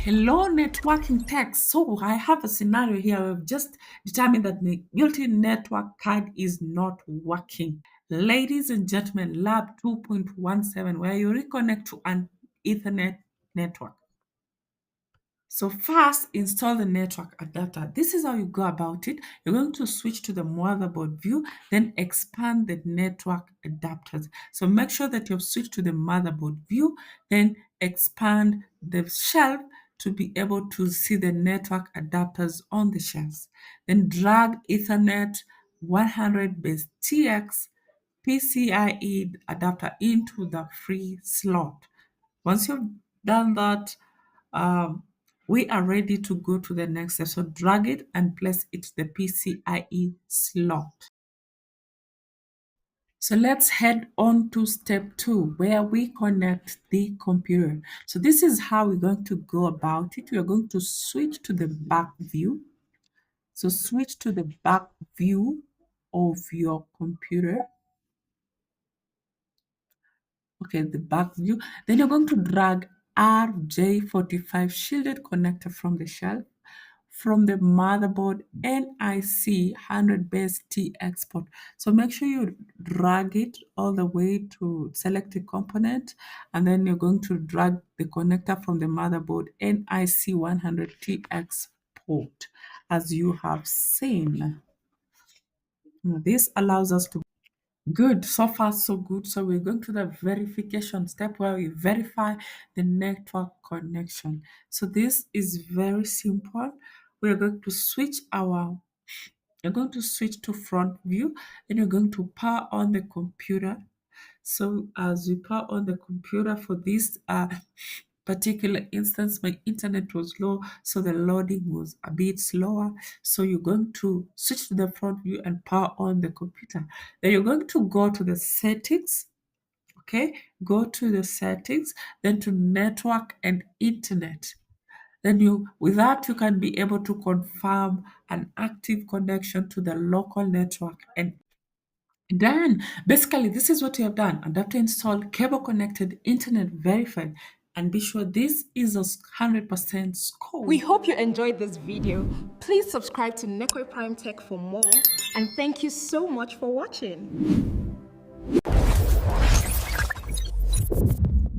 Hello, networking tech. So I have a scenario here. I've just determined that the multi-network card is not working. Ladies and gentlemen, Lab 2.17, where you reconnect to an Ethernet network. So first, install the network adapter. This is how you go about it. You're going to switch to the motherboard view, then expand the network adapters. So make sure that you've switched to the motherboard view, then expand the shelf to be able to see the network adapters on the shelves. Then drag Ethernet 100 base TX PCIe adapter into the free slot. Once you've done that, um, we are ready to go to the next step. So drag it and place it to the PCIe slot. So let's head on to step 2 where we connect the computer. So this is how we're going to go about it. We are going to switch to the back view. So switch to the back view of your computer. Okay, the back view. Then you're going to drag RJ45 shielded connector from the shelf from the motherboard NIC 100 base T export. So make sure you drag it all the way to select the component, and then you're going to drag the connector from the motherboard NIC 100 T export as you have seen. Now, this allows us to good. So far, so good. So we're going to the verification step where we verify the network connection. So this is very simple. We're going to switch you're going to switch to front view, and you're going to power on the computer. So as you power on the computer for this particular instance, my internet was low, so the loading was a bit slower. So you're going to switch to the front view and power on the computer. Then you're going to go to the settings. Okay, go to the settings, then to network and internet. Then with that, you can be able to confirm an active connection to the local network. And then, basically, this is what you have done. Adapter installed, cable connected, internet verified, and be sure this is a 100% score. We hope you enjoyed this video. Please subscribe to Neko Prime Tech for more, and thank you so much for watching.